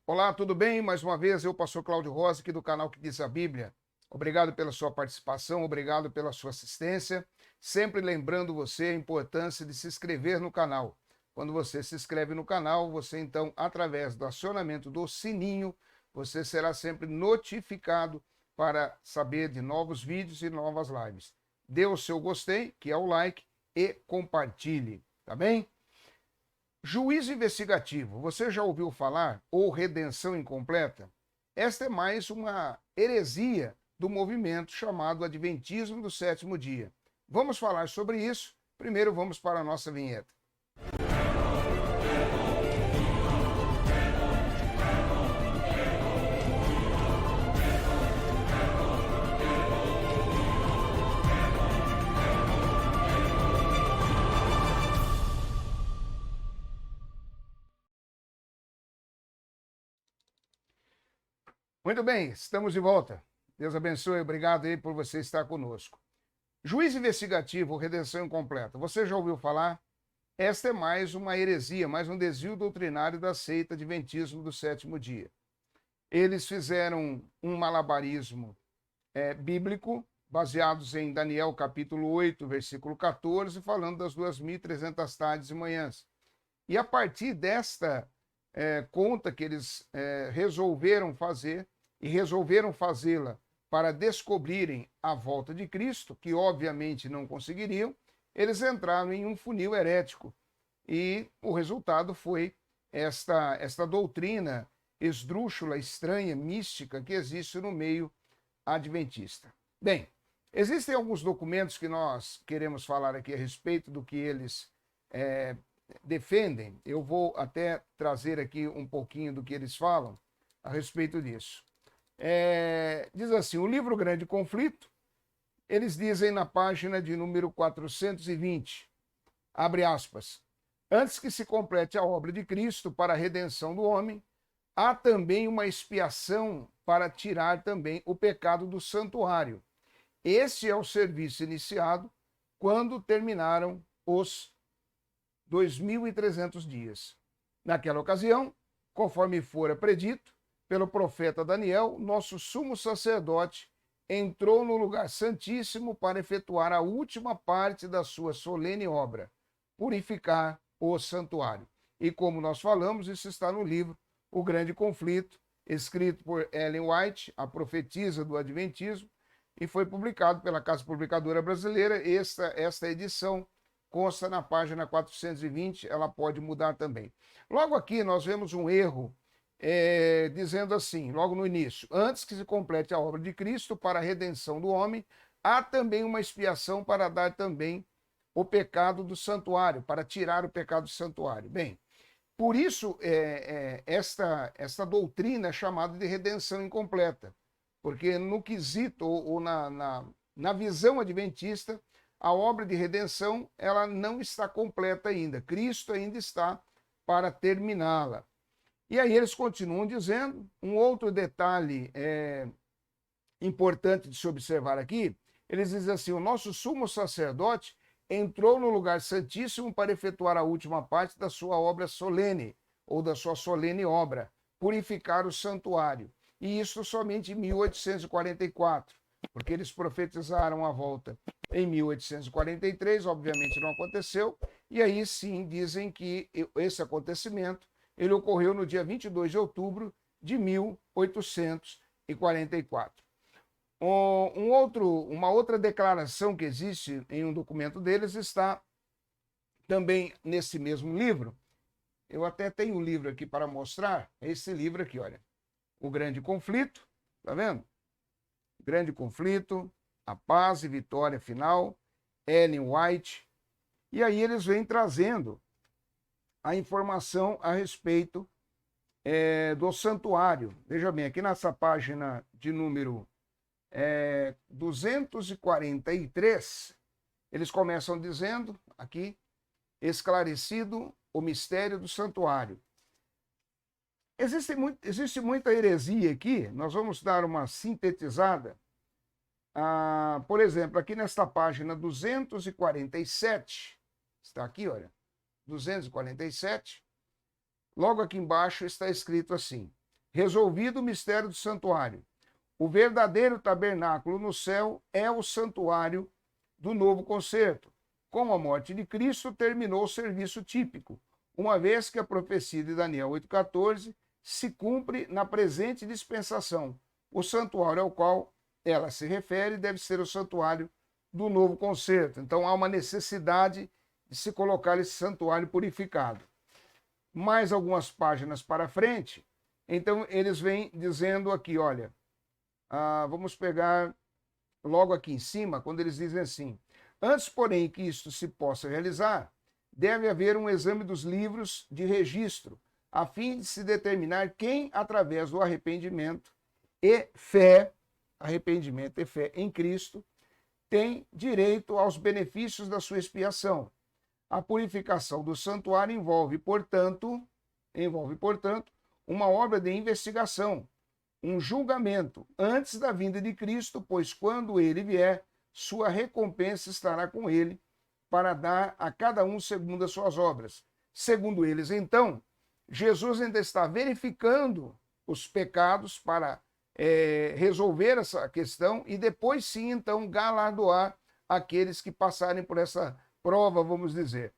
Olá, tudo bem? Mais uma vez, eu, pastor Cláudio Rosa, aqui do canal Que Diz a Bíblia. Obrigado pela sua participação, obrigado pela sua assistência. Sempre lembrando você a importância de se inscrever no canal. Quando você se inscreve no canal, você então, através do acionamento do sininho, você será sempre notificado para saber de novos vídeos e novas lives. Dê o seu gostei, que é o like, e compartilhe, tá bem? Juízo investigativo, você já ouviu falar? Ou redenção incompleta? Esta é mais uma heresia do movimento chamado Adventismo do Sétimo Dia. Vamos falar sobre isso. Primeiro vamos para a nossa vinheta. Muito bem, estamos de volta. Deus abençoe, obrigado aí por você estar conosco. Juízo investigativo, redenção incompleta. Você já ouviu falar? Esta é mais uma heresia, mais um desvio doutrinário da seita Adventismo do Sétimo Dia. Eles fizeram um malabarismo bíblico, baseados em Daniel capítulo 8, versículo 14, falando das 2.300 tardes e manhãs. E a partir desta conta que eles resolveram fazer, e resolveram fazê-la para descobrirem a volta de Cristo, que obviamente não conseguiriam, eles entraram em um funil herético. E o resultado foi esta doutrina esdrúxula, estranha, mística que existe no meio adventista. Bem, existem alguns documentos que nós queremos falar aqui a respeito do que eles defendem. Eu vou até trazer aqui um pouquinho do que eles falam a respeito disso. Diz assim, o livro Grande Conflito, eles dizem na página de número 420, abre aspas, antes que se complete a obra de Cristo para a redenção do homem, há também uma expiação para tirar também o pecado do santuário. Esse é o serviço iniciado quando terminaram os 2.300 dias. Naquela ocasião, conforme fora predito pelo profeta Daniel, nosso sumo sacerdote entrou no lugar santíssimo para efetuar a última parte da sua solene obra, purificar o santuário. E como nós falamos, isso está no livro O Grande Conflito, escrito por Ellen White, a profetisa do Adventismo, e foi publicado pela Casa Publicadora Brasileira. Esta edição consta na página 420, ela pode mudar também. Logo aqui nós vemos um erro dizendo assim, logo no início, antes que se complete a obra de Cristo para a redenção do homem, há também uma expiação para dar também o pecado do santuário, para tirar o pecado do santuário. Bem, por isso esta doutrina é chamada de redenção incompleta, porque no quesito ou na visão adventista, a obra de redenção ela não está completa ainda. Cristo ainda está para terminá-la. E aí eles continuam dizendo, um outro detalhe importante de se observar aqui, eles dizem assim, o nosso sumo sacerdote entrou no lugar santíssimo para efetuar a última parte da sua obra solene, ou da sua solene obra, purificar o santuário. E isso somente em 1844, porque eles profetizaram a volta em 1843, obviamente não aconteceu, e aí sim dizem que esse acontecimento ele ocorreu no dia 22 de outubro de 1844. Uma outra declaração que existe em um documento deles está também nesse mesmo livro. Eu até tenho um livro aqui para mostrar, esse livro aqui, olha. O Grande Conflito, tá vendo? Grande Conflito, a paz e vitória final, Ellen White. E aí eles vêm trazendo a informação a respeito do santuário. Veja bem, aqui nessa página de número 243, eles começam dizendo, aqui, esclarecido o mistério do santuário. Existe muita heresia aqui, nós vamos dar uma sintetizada. Por exemplo, aqui nesta página 247, está aqui, olha, 247, logo aqui embaixo está escrito assim, resolvido o mistério do santuário. O verdadeiro tabernáculo no céu é o santuário do novo concerto. Com a morte de Cristo, terminou o serviço típico, uma vez que a profecia de Daniel 8,14 se cumpre na presente dispensação. O santuário ao qual ela se refere deve ser o santuário do novo concerto. Então há uma necessidade de se colocar esse santuário purificado. Mais algumas páginas para frente, então eles vêm dizendo aqui, olha, vamos pegar logo aqui em cima, quando eles dizem assim: antes, porém, que isto se possa realizar, deve haver um exame dos livros de registro, a fim de se determinar quem, através do arrependimento e fé em Cristo, tem direito aos benefícios da sua expiação. A purificação do santuário envolve, portanto, uma obra de investigação, um julgamento antes da vinda de Cristo, pois quando ele vier, sua recompensa estará com ele para dar a cada um segundo as suas obras. Segundo eles, então, Jesus ainda está verificando os pecados para resolver essa questão e depois sim, então, galardoar aqueles que passarem por essa prova, vamos dizer.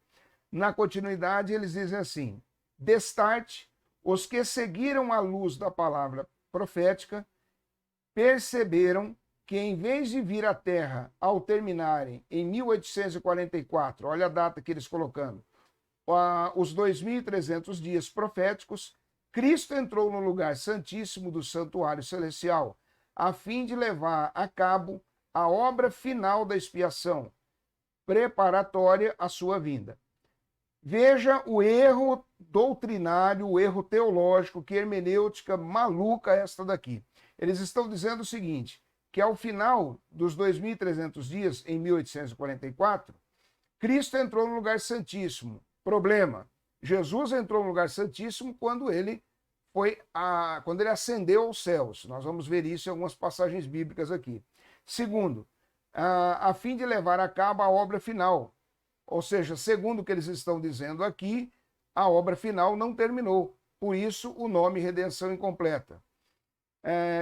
Na continuidade, eles dizem assim: destarte, os que seguiram a luz da palavra profética perceberam que, em vez de vir à Terra ao terminarem em 1844, olha a data que eles colocando, os 2.300 dias proféticos, Cristo entrou no lugar santíssimo do santuário celestial, a fim de levar a cabo a obra final da expiação, preparatória à sua vinda. Veja o erro doutrinário, o erro teológico, que hermenêutica maluca esta daqui. Eles estão dizendo o seguinte, que ao final dos 2.300 dias, em 1844, Cristo entrou no lugar santíssimo. Problema, Jesus entrou no lugar santíssimo quando ele ascendeu aos céus. Nós vamos ver isso em algumas passagens bíblicas aqui. Segundo, a fim de levar a cabo a obra final. Ou seja, segundo o que eles estão dizendo aqui, a obra final não terminou. Por isso, o nome redenção incompleta.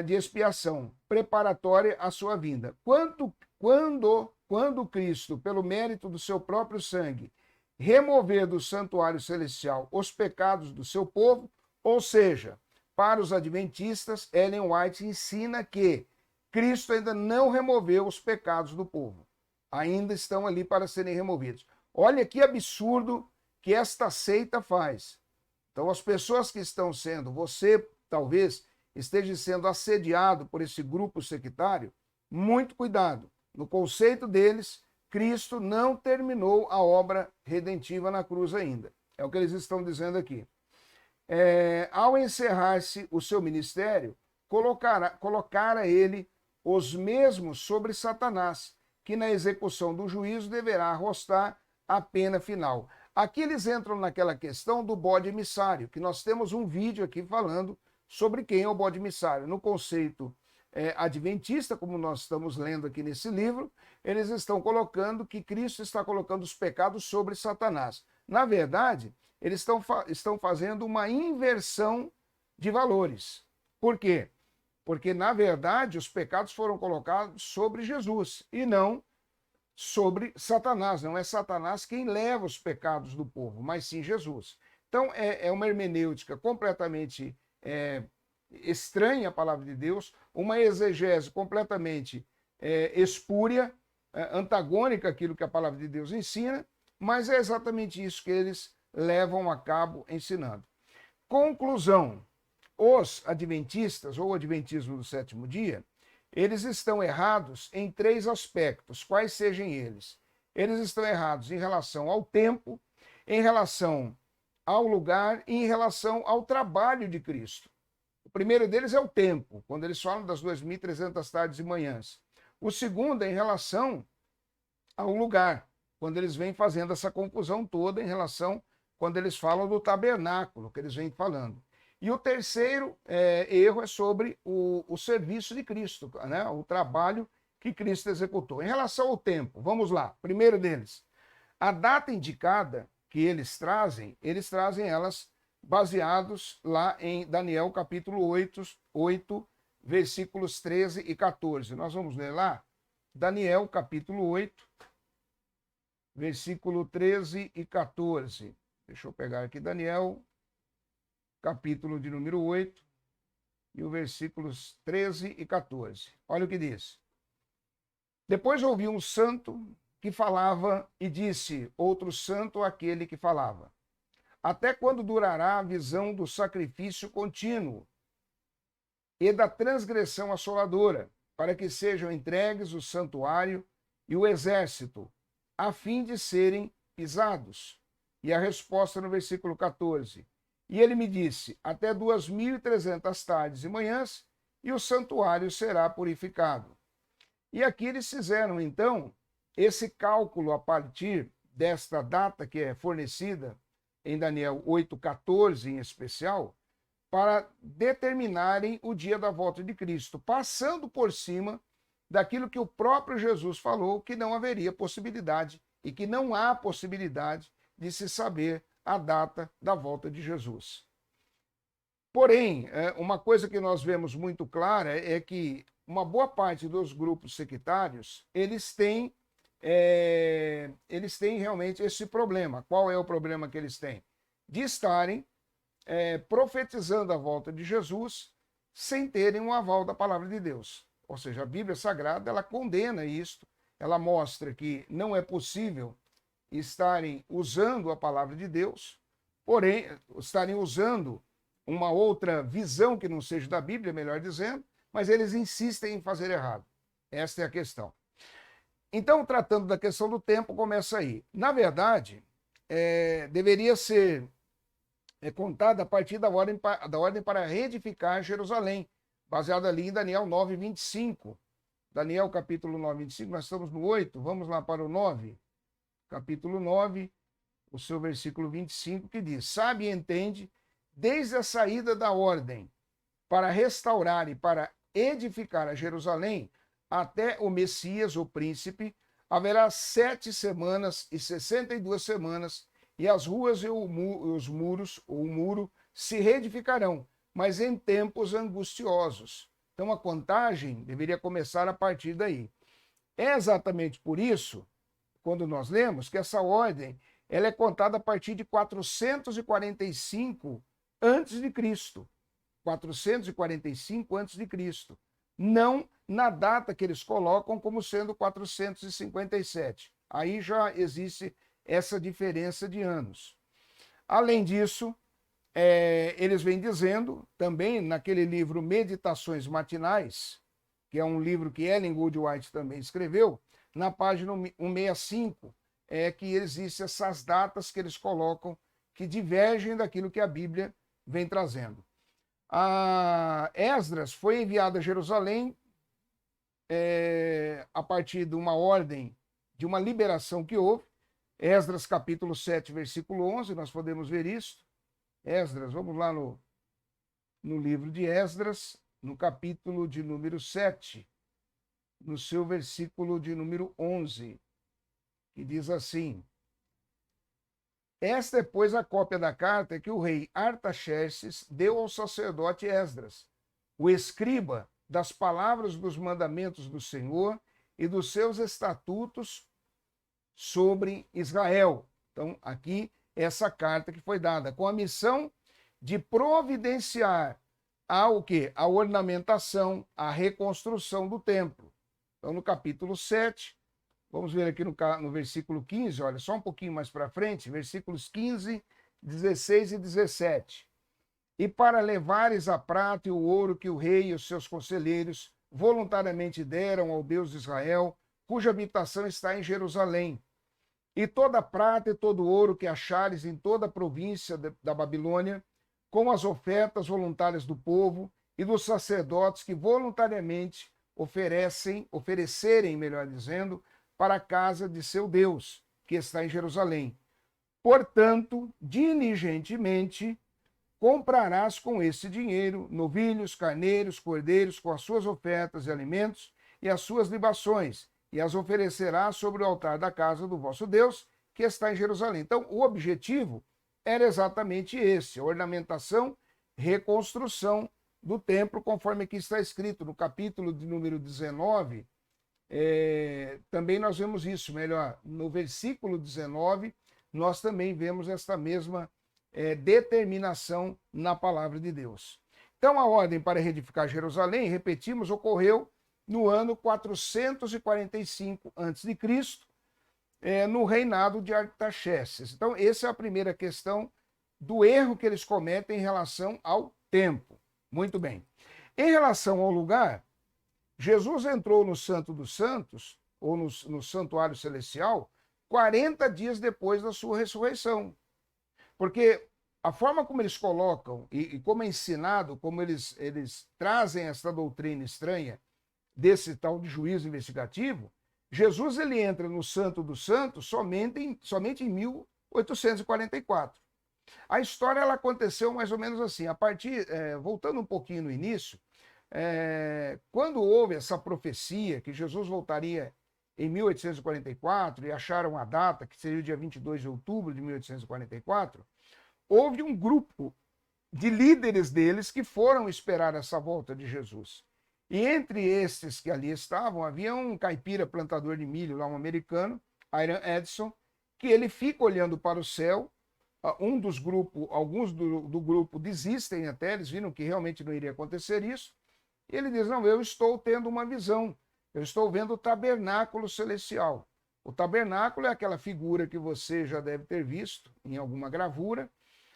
De expiação, preparatória à sua vinda. Quando Cristo, pelo mérito do seu próprio sangue, remover do santuário celestial os pecados do seu povo, ou seja, para os adventistas, Ellen White ensina que Cristo ainda não removeu os pecados do povo. Ainda estão ali para serem removidos. Olha que absurdo que esta seita faz. Então, as pessoas que estão sendo, você talvez esteja sendo assediado por esse grupo sectário, muito cuidado. No conceito deles, Cristo não terminou a obra redentiva na cruz ainda. É o que eles estão dizendo aqui. Ao encerrar-se o seu ministério, colocara ele os mesmos sobre Satanás, que na execução do juízo deverá arrostar a pena final. Aqui eles entram naquela questão do bode emissário, que nós temos um vídeo aqui falando sobre quem é o bode emissário. No conceito adventista, como nós estamos lendo aqui nesse livro, eles estão colocando que Cristo está colocando os pecados sobre Satanás. Na verdade, eles estão fazendo uma inversão de valores. Por quê? Porque, na verdade, os pecados foram colocados sobre Jesus e não sobre Satanás. Não é Satanás quem leva os pecados do povo, mas sim Jesus. Então, é uma hermenêutica completamente estranha à palavra de Deus, uma exegese completamente espúria, antagônica àquilo que a palavra de Deus ensina, mas é exatamente isso que eles levam a cabo ensinando. Conclusão: os adventistas, ou o adventismo do sétimo dia, eles estão errados em 3 aspectos, quais sejam eles. Eles estão errados em relação ao tempo, em relação ao lugar e em relação ao trabalho de Cristo. O primeiro deles é o tempo, quando eles falam das 2.300 tardes e manhãs. O segundo é em relação ao lugar, quando eles vêm fazendo essa confusão toda em relação, quando eles falam do tabernáculo, que eles vêm falando. E o terceiro erro é sobre o serviço de Cristo, né? O trabalho que Cristo executou. Em relação ao tempo, vamos lá. Primeiro deles, a data indicada que eles trazem elas baseados lá em Daniel capítulo 8, versículos 13 e 14. Nós vamos ler lá, Daniel capítulo 8, versículo 13 e 14. Deixa eu pegar aqui Daniel, capítulo de número 8, e os versículos 13 e 14. Olha o que diz. Depois ouvi um santo que falava e disse, outro santo aquele que falava. Até quando durará a visão do sacrifício contínuo e da transgressão assoladora, para que sejam entregues o santuário e o exército, a fim de serem pisados? E a resposta no versículo 14. E ele me disse, até 2.300 tardes e manhãs, e o santuário será purificado. E aqui eles fizeram, então, esse cálculo a partir desta data que é fornecida em Daniel 8,14 em especial, para determinarem o dia da volta de Cristo, passando por cima daquilo que o próprio Jesus falou, que não haveria possibilidade e que não há possibilidade de se saber a data da volta de Jesus. Porém, uma coisa que nós vemos muito clara é que uma boa parte dos grupos sectários, eles têm realmente esse problema. Qual é o problema que eles têm? De estarem profetizando a volta de Jesus sem terem um aval da palavra de Deus. Ou seja, a Bíblia Sagrada, ela condena isto, ela mostra que não é possível estarem usando a palavra de Deus, porém, estarem usando uma outra visão que não seja da Bíblia, melhor dizendo, mas eles insistem em fazer errado. Esta é a questão. Então, tratando da questão do tempo, começa aí. Na verdade, deveria ser contada a partir da ordem para reedificar Jerusalém, baseada ali em Daniel 9, 25. Daniel capítulo 9, 25, nós estamos no 8, vamos lá para o 9. Capítulo 9, o seu versículo 25, que diz, sabe e entende, desde a saída da ordem para restaurar e para edificar a Jerusalém, até o Messias, o príncipe, haverá 7 semanas e 62 semanas, e as ruas e os muros, ou o muro, se reedificarão, mas em tempos angustiosos. Então a contagem deveria começar a partir daí. É exatamente por isso, quando nós lemos, que essa ordem ela é contada a partir de 445 a.C. 445 a.C. Não na data que eles colocam como sendo 457. Aí já existe essa diferença de anos. Além disso, eles vêm dizendo, também naquele livro Meditações Matinais, que é um livro que Ellen Good White também escreveu, na página 165, que existem essas datas que eles colocam que divergem daquilo que a Bíblia vem trazendo. A Esdras foi enviado a Jerusalém a partir de uma ordem, de uma liberação que houve. Esdras capítulo 7, versículo 11, nós podemos ver isso. Esdras, vamos lá no livro de Esdras, no capítulo de número 7, no seu versículo de número 11, que diz assim, esta é, pois, a cópia da carta que o rei Artaxerxes deu ao sacerdote Esdras, o escriba das palavras dos mandamentos do Senhor e dos seus estatutos sobre Israel. Então, aqui, essa carta que foi dada, com a missão de providenciar a ornamentação, a reconstrução do templo. Então, no capítulo 7, vamos ver aqui no versículo 15, olha, só um pouquinho mais para frente, versículos 15, 16 e 17. E para levares a prata e o ouro que o rei e os seus conselheiros voluntariamente deram ao Deus de Israel, cuja habitação está em Jerusalém. E toda a prata e todo o ouro que achares em toda a província da Babilônia, com as ofertas voluntárias do povo e dos sacerdotes que voluntariamente oferecerem, melhor dizendo, para a casa de seu Deus, que está em Jerusalém. Portanto, diligentemente comprarás com esse dinheiro novilhos, carneiros, cordeiros, com as suas ofertas e alimentos e as suas libações, e as oferecerás sobre o altar da casa do vosso Deus, que está em Jerusalém. Então, o objetivo era exatamente esse, a ornamentação, reconstrução do templo, conforme aqui está escrito no capítulo de número 19, também nós vemos isso, melhor, no versículo 19, nós também vemos esta mesma determinação na palavra de Deus. Então, a ordem para reedificar Jerusalém, repetimos, ocorreu no ano 445 a.C., no reinado de Artaxerxes. Então, essa é a primeira questão do erro que eles cometem em relação ao tempo. Muito bem. Em relação ao lugar, Jesus entrou no Santo dos Santos, ou no Santuário Celestial, 40 dias depois da sua ressurreição. Porque a forma como eles colocam, e como é ensinado, como eles trazem essa doutrina estranha desse tal de juízo investigativo, Jesus ele entra no Santo dos Santos somente em 1844. A história ela aconteceu mais ou menos assim, voltando um pouquinho no início, quando houve essa profecia que Jesus voltaria em 1844 e acharam a data, que seria o dia 22 de outubro de 1844, houve um grupo de líderes deles que foram esperar essa volta de Jesus. E entre estes que ali estavam, havia um caipira plantador de milho, lá um americano, Hiram Edson, que ele fica olhando para o céu. Alguns do grupo desistem até, eles viram que realmente não iria acontecer isso. E ele diz, não, eu estou tendo uma visão, eu estou vendo o tabernáculo celestial. O tabernáculo é aquela figura que você já deve ter visto em alguma gravura,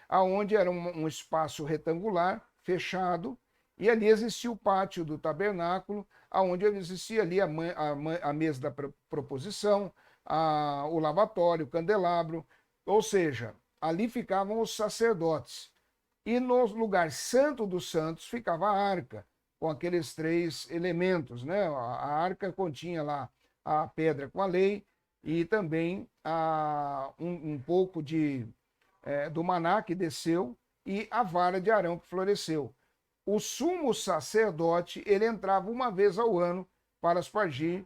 aonde era um espaço retangular, fechado, e ali existia o pátio do tabernáculo, aonde existia ali a mesa da proposição, o lavatório, o candelabro, ou seja, ali ficavam os sacerdotes. E no lugar santo dos santos ficava a arca, com aqueles 3 elementos, né? A arca continha lá a pedra com a lei e também um pouco do maná que desceu e a vara de Arão que floresceu. O sumo sacerdote, ele entrava uma vez ao ano para aspergir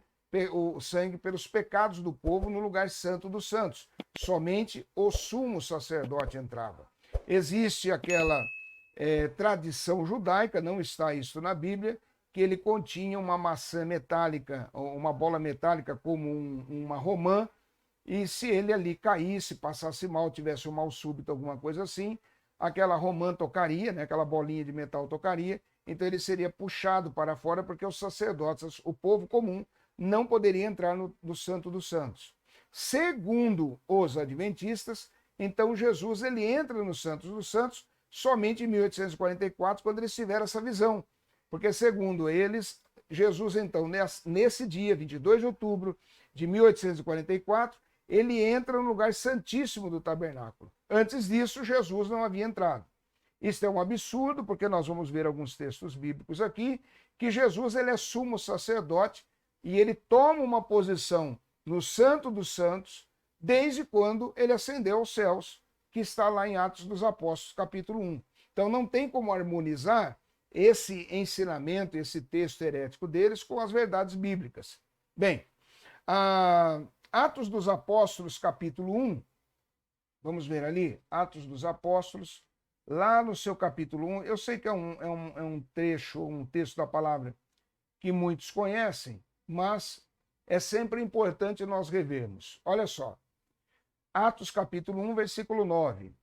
o sangue pelos pecados do povo no lugar santo dos santos. Somente o sumo sacerdote entrava. Existe aquela tradição judaica, não está isso na Bíblia, que ele continha uma maçã metálica, uma bola metálica como uma romã, e se ele ali caísse, passasse mal, tivesse um mal súbito, alguma coisa assim, aquela romã tocaria, né, aquela bolinha de metal tocaria, então ele seria puxado para fora, porque os sacerdotes, o povo comum, não poderia entrar no Santo dos Santos. Segundo os adventistas, então Jesus ele entra no Santo dos Santos somente em 1844, quando eles tiveram essa visão. Porque, segundo eles, Jesus, então, nesse dia, 22 de outubro de 1844, ele entra no lugar santíssimo do tabernáculo. Antes disso, Jesus não havia entrado. Isso é um absurdo, porque nós vamos ver alguns textos bíblicos aqui, que Jesus ele é sumo sacerdote e ele toma uma posição no Santo dos Santos desde quando ele ascendeu aos céus, que está lá em Atos dos Apóstolos, capítulo 1. Então não tem como harmonizar esse ensinamento, esse texto herético deles com as verdades bíblicas. Bem, Atos dos Apóstolos, capítulo 1, vamos ver ali, Atos dos Apóstolos, lá no seu capítulo 1, eu sei que é um trecho, um texto da palavra que muitos conhecem, mas é sempre importante nós revermos. Olha só, Atos capítulo 1, versículo 9.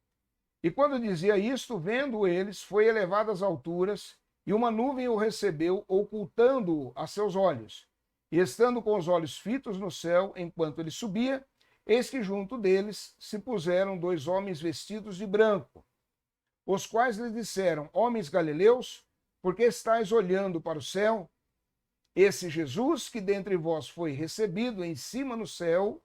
E quando dizia isto, vendo eles, foi elevado às alturas, e uma nuvem o recebeu, ocultando-o a seus olhos. E estando com os olhos fitos no céu, enquanto ele subia, eis que junto deles se puseram 2 homens vestidos de branco, os quais lhe disseram, homens galileus, por que estáis olhando para o céu? Esse Jesus, que dentre vós foi recebido em cima no céu,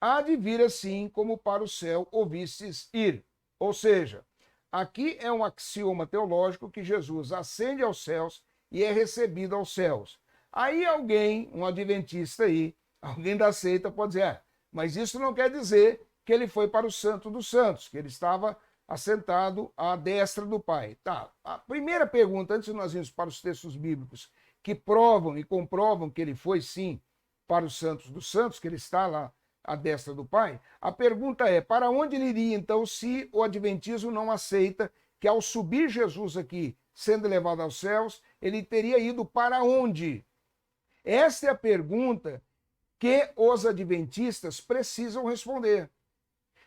há de vir assim como para o céu ouvistes ir. Ou seja, aqui é um axioma teológico que Jesus ascende aos céus e é recebido aos céus. Aí alguém, um adventista aí, alguém da seita pode dizer, mas isso não quer dizer que ele foi para o Santo dos Santos, que ele estava assentado à destra do Pai. Tá. A primeira pergunta, antes de nós irmos para os textos bíblicos, que provam e comprovam que ele foi sim para os Santos dos Santos, que ele está lá à destra do Pai, a pergunta é, para onde ele iria então se o adventismo não aceita que ao subir Jesus aqui, sendo levado aos céus, ele teria ido para onde? Esta é a pergunta que os adventistas precisam responder.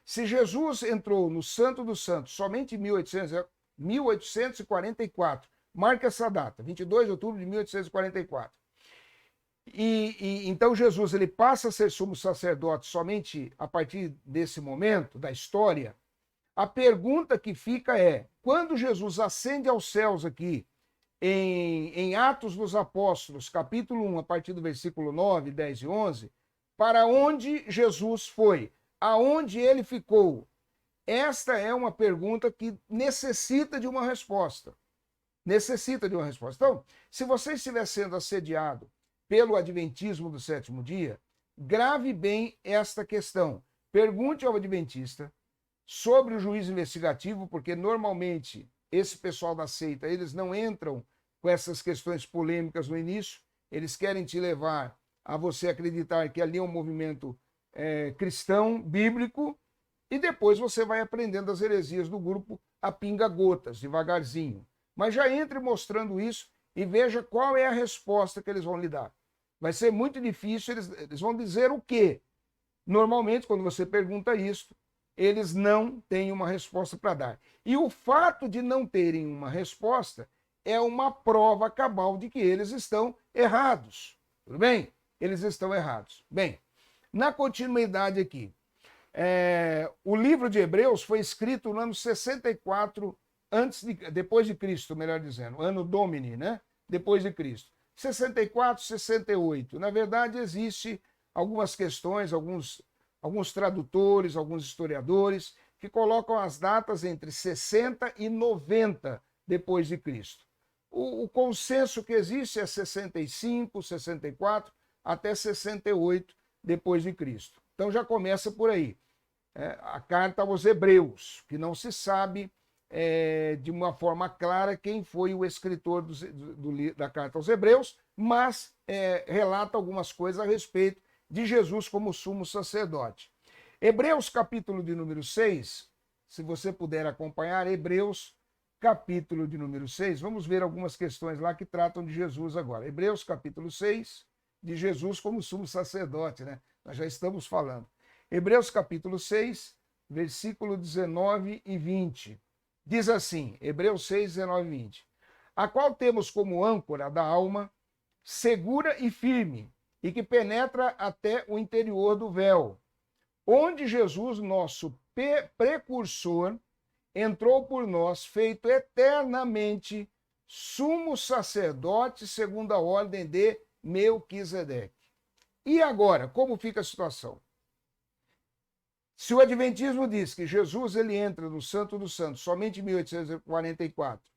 Se Jesus entrou no Santo dos Santos somente em 1844, marca essa data, 22 de outubro de 1844, então Jesus ele passa a ser sumo sacerdote somente a partir desse momento da história, a pergunta que fica é, quando Jesus ascende aos céus aqui, em Atos dos Apóstolos, capítulo 1, a partir do versículo 9, 10 e 11, para onde Jesus foi? Aonde ele ficou? Esta é uma pergunta que necessita de uma resposta. Necessita de uma resposta. Então, se você estiver sendo assediado pelo adventismo do sétimo dia, grave bem esta questão. Pergunte ao adventista sobre o juízo investigativo, porque normalmente esse pessoal da seita, eles não entram com essas questões polêmicas no início, eles querem te levar a você acreditar que ali é um movimento cristão, bíblico, e depois você vai aprendendo as heresias do grupo a pinga-gotas, devagarzinho. Mas já entre mostrando isso e veja qual é a resposta que eles vão lhe dar. Vai ser muito difícil, eles vão dizer o quê? Normalmente, quando você pergunta isso, eles não têm uma resposta para dar. E o fato de não terem uma resposta é uma prova cabal de que eles estão errados. Tudo bem? Eles estão errados. Bem, na continuidade aqui, o livro de Hebreus foi escrito no ano 64 depois de Cristo, melhor dizendo, ano Domini, né? Depois de Cristo. 64, 68. Na verdade, existe algumas questões, alguns tradutores, alguns historiadores que colocam as datas entre 60 e 90 depois de Cristo. O consenso que existe é 65, 64 até 68 depois de Cristo. Então já começa por aí. A carta aos Hebreus, que não se sabe de uma forma clara quem foi o escritor da carta aos Hebreus, mas relata algumas coisas a respeito de Jesus como sumo sacerdote. Hebreus, capítulo de número 6, se você puder acompanhar, Hebreus, capítulo de número 6, vamos ver algumas questões lá que tratam de Jesus agora. Hebreus, capítulo 6, de Jesus como sumo sacerdote, né? Nós já estamos falando. Hebreus, capítulo 6, versículo 19 e 20. Diz assim, Hebreus 6, 19 e 20. A qual temos como âncora da alma, segura e firme, e que penetra até o interior do véu, onde Jesus, nosso precursor, entrou por nós, feito eternamente sumo sacerdote segundo a ordem de Melquisedeque. E agora, como fica a situação? Se o adventismo diz que Jesus ele entra no Santo dos Santos somente em 1844,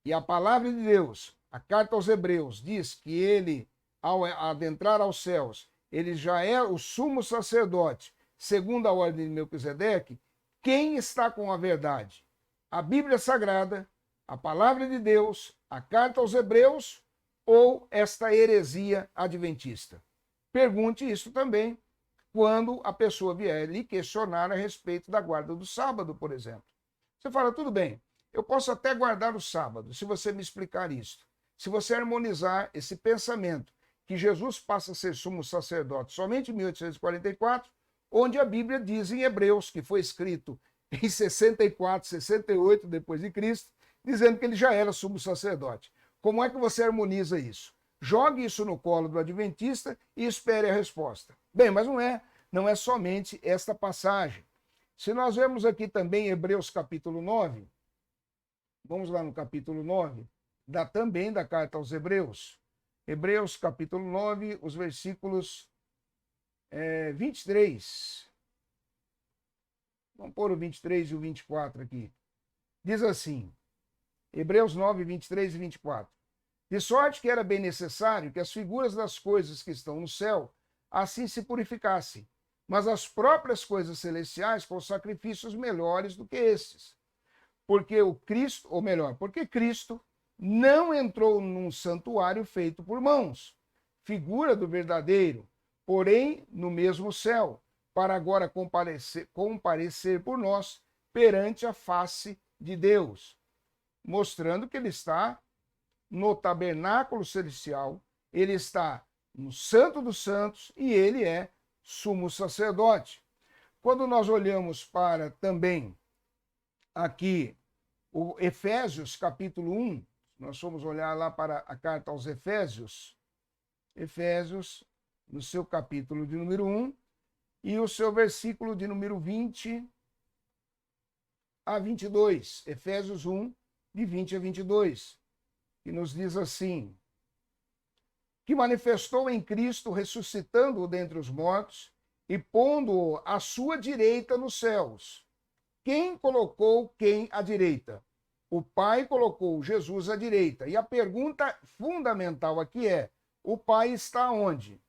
e a palavra de Deus, a carta aos Hebreus, diz que ele, ao adentrar aos céus, ele já é o sumo sacerdote, segundo a ordem de Melquisedeque, quem está com a verdade? A Bíblia Sagrada, a palavra de Deus, a carta aos Hebreus ou esta heresia adventista? Pergunte isso também quando a pessoa vier lhe questionar a respeito da guarda do sábado, por exemplo. Você fala, tudo bem, eu posso até guardar o sábado, se você me explicar isso. Se você harmonizar esse pensamento que Jesus passa a ser sumo sacerdote somente em 1844, onde a Bíblia diz em Hebreus, que foi escrito em 64, 68 depois de Cristo, dizendo que ele já era sumo sacerdote. Como é que você harmoniza isso? Jogue isso no colo do adventista e espere a resposta. Bem, mas não é somente esta passagem. Se nós vemos aqui também Hebreus capítulo 9, vamos lá no capítulo 9, também da carta aos Hebreus. Hebreus capítulo 9, os versículos 23. Vamos pôr o 23 e o 24 aqui. Diz assim, Hebreus 9, 23 e 24. De sorte que era bem necessário que as figuras das coisas que estão no céu assim se purificassem, mas as próprias coisas celestiais com sacrifícios melhores do que estes. Porque Cristo não entrou num santuário feito por mãos, figura do verdadeiro, porém no mesmo céu, para agora comparecer por nós perante a face de Deus, mostrando que ele está no tabernáculo celestial, ele está no Santo dos Santos e ele é sumo sacerdote. Quando nós olhamos para também aqui o Efésios capítulo 1, nós vamos olhar lá para a carta aos Efésios, no seu capítulo de número 1, e o seu versículo de número 20 a 22, Efésios 1, de 20 a 22, que nos diz assim: que manifestou em Cristo, ressuscitando-o dentre os mortos e pondo-o à sua direita nos céus. Quem colocou quem à direita? O Pai colocou Jesus à direita. E a pergunta fundamental aqui é: o Pai está onde?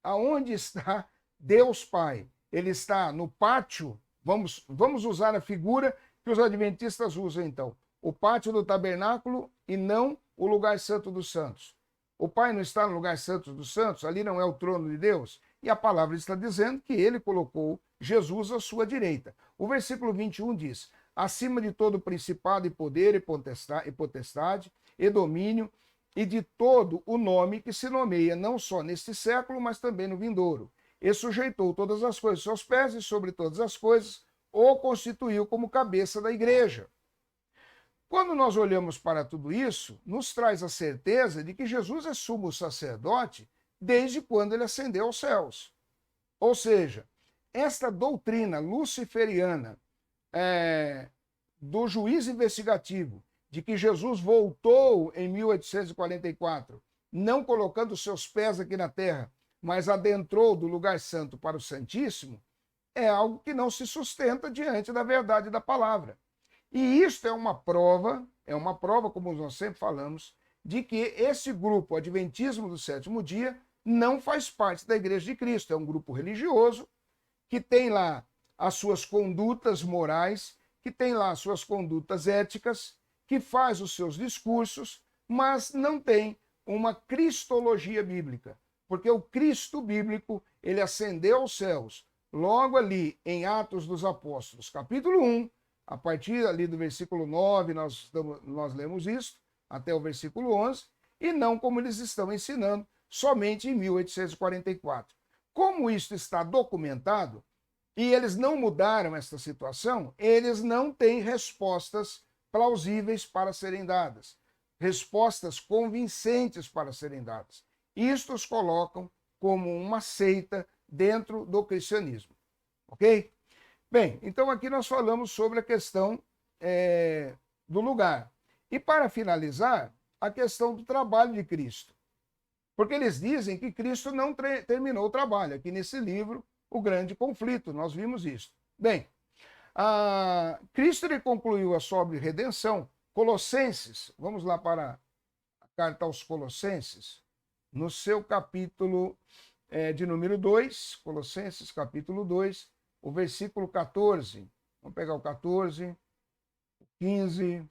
Aonde está Deus Pai? Ele está no pátio? Vamos usar a figura que os adventistas usam, então. O pátio do tabernáculo e não o lugar santo dos santos. O Pai não está no lugar santo dos santos? Ali não é o trono de Deus? E a palavra está dizendo que ele colocou Jesus à sua direita. O versículo 21 diz: acima de todo principado e poder e potestade e domínio, e de todo o nome que se nomeia não só neste século, mas também no vindouro. E sujeitou todas as coisas aos seus pés, e sobre todas as coisas o constituiu como cabeça da igreja. Quando nós olhamos para tudo isso, nos traz a certeza de que Jesus é sumo sacerdote desde quando ele ascendeu aos céus. Ou seja, esta doutrina luciferiana do juiz investigativo, de que Jesus voltou em 1844, não colocando seus pés aqui na terra, mas adentrou do lugar santo para o Santíssimo, é algo que não se sustenta diante da verdade da palavra. E isto é uma prova, como nós sempre falamos, de que esse grupo, o Adventismo do Sétimo Dia, não faz parte da Igreja de Cristo. É um grupo religioso que tem lá as suas condutas morais, que tem lá as suas condutas éticas, que faz os seus discursos, mas não tem uma cristologia bíblica. Porque o Cristo bíblico, ele ascendeu aos céus. Logo ali em Atos dos Apóstolos, capítulo 1, a partir ali do versículo 9, nós lemos isso, até o versículo 11, e não como eles estão ensinando, somente em 1844. Como isso está documentado, e eles não mudaram esta situação, eles não têm respostas plausíveis para serem dadas, respostas convincentes para serem dadas. Isto os colocam como uma seita dentro do cristianismo, ok? Bem, então aqui nós falamos sobre a questão do lugar. E para finalizar, a questão do trabalho de Cristo. Porque eles dizem que Cristo não terminou o trabalho. Aqui nesse livro, O Grande Conflito, nós vimos isso. Bem, Cristo ele concluiu a sua redenção. Colossenses, vamos lá para a carta aos Colossenses, no seu capítulo de número 2, Colossenses capítulo 2, o versículo 14. Vamos pegar o 14, o 15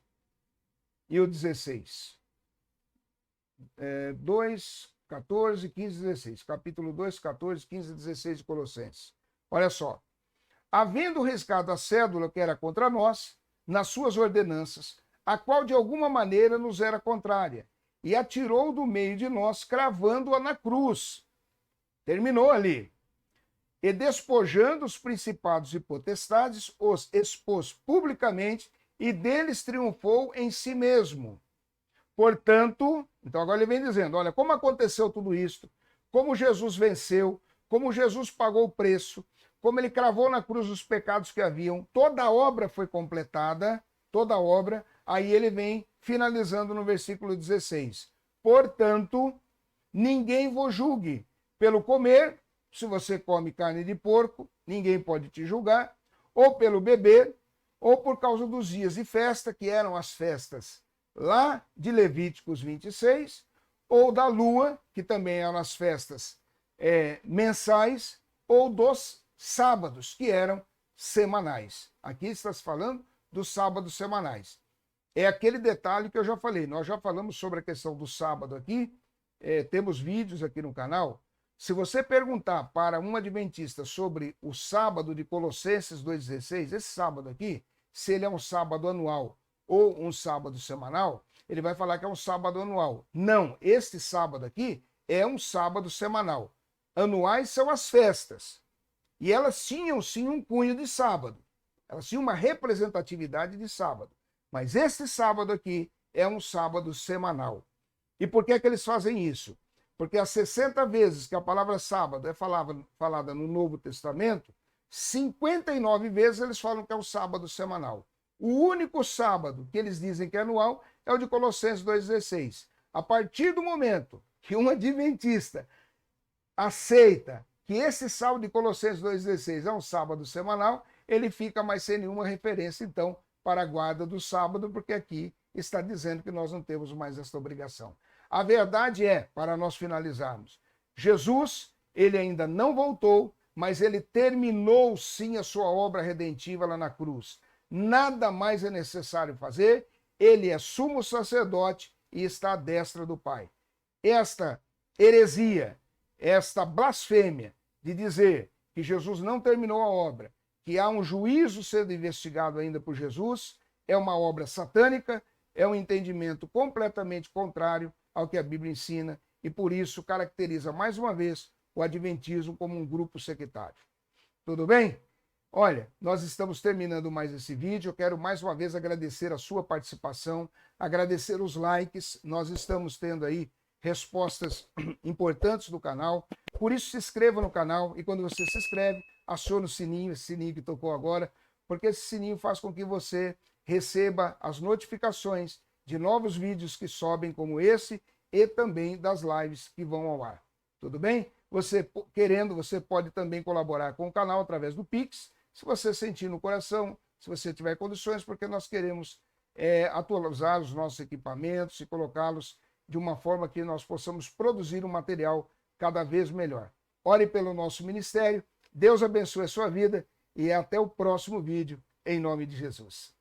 e o 16. 2, 14, 15 e 16. Capítulo 2, 14, 15 e 16 de Colossenses. Olha só. Havendo riscado a cédula que era contra nós, nas suas ordenanças, a qual de alguma maneira nos era contrária, e atirou do meio de nós, cravando-a na cruz. Terminou ali. E despojando os principados e potestades, os expôs publicamente e deles triunfou em si mesmo. Portanto, então agora ele vem dizendo, olha, como aconteceu tudo isso, como Jesus venceu, como Jesus pagou o preço, como ele cravou na cruz os pecados que haviam, toda a obra foi completada, toda a obra, aí ele vem finalizando no versículo 16. Portanto, ninguém vos julgue pelo comer, se você come carne de porco, ninguém pode te julgar, ou pelo beber, ou por causa dos dias de festa, que eram as festas lá de Levíticos 26, ou da lua, que também eram as festas mensais, ou dos sábados, que eram semanais. Aqui está se falando dos sábados semanais. É aquele detalhe que eu já falei. Nós já falamos sobre a questão do sábado aqui, temos vídeos aqui no canal. Se você perguntar para um adventista sobre o sábado de Colossenses 2,16, esse sábado aqui, se ele é um sábado anual ou um sábado semanal, ele vai falar que é um sábado anual. Não, este sábado aqui é um sábado semanal. Anuais são as festas. E elas tinham sim um cunho de sábado. Elas tinham uma representatividade de sábado. Mas este sábado aqui é um sábado semanal. E por que é que eles fazem isso? Porque as 60 vezes que a palavra sábado é falada no Novo Testamento, 59 vezes eles falam que é um sábado semanal. O único sábado que eles dizem que é anual é o de Colossenses 2,16. A partir do momento que um adventista aceita que esse sábado de Colossenses 2,16 é um sábado semanal, ele fica mais sem nenhuma referência, então, para a guarda do sábado, porque aqui está dizendo que nós não temos mais esta obrigação. A verdade é, para nós finalizarmos, Jesus, ele ainda não voltou, mas ele terminou sim a sua obra redentiva lá na cruz. Nada mais é necessário fazer, ele é sumo sacerdote e está à destra do Pai. Esta heresia, esta blasfêmia de dizer que Jesus não terminou a obra, que há um juízo sendo investigado ainda por Jesus, é uma obra satânica, é um entendimento completamente contrário ao que a Bíblia ensina e por isso caracteriza mais uma vez o adventismo como um grupo sectário. Tudo bem? Olha, nós estamos terminando mais esse vídeo. Eu quero mais uma vez agradecer a sua participação, agradecer os likes. Nós estamos tendo aí respostas importantes do canal. Por isso, se inscreva no canal e quando você se inscreve, acione o sininho, esse sininho que tocou agora, porque esse sininho faz com que você receba as notificações de novos vídeos que sobem como esse e também das lives que vão ao ar. Tudo bem? Você querendo, você pode também colaborar com o canal através do Pix, se você sentir no coração, se você tiver condições, porque nós queremos atualizar os nossos equipamentos e colocá-los de uma forma que nós possamos produzir um material cada vez melhor. Ore pelo nosso ministério, Deus abençoe a sua vida e até o próximo vídeo, em nome de Jesus.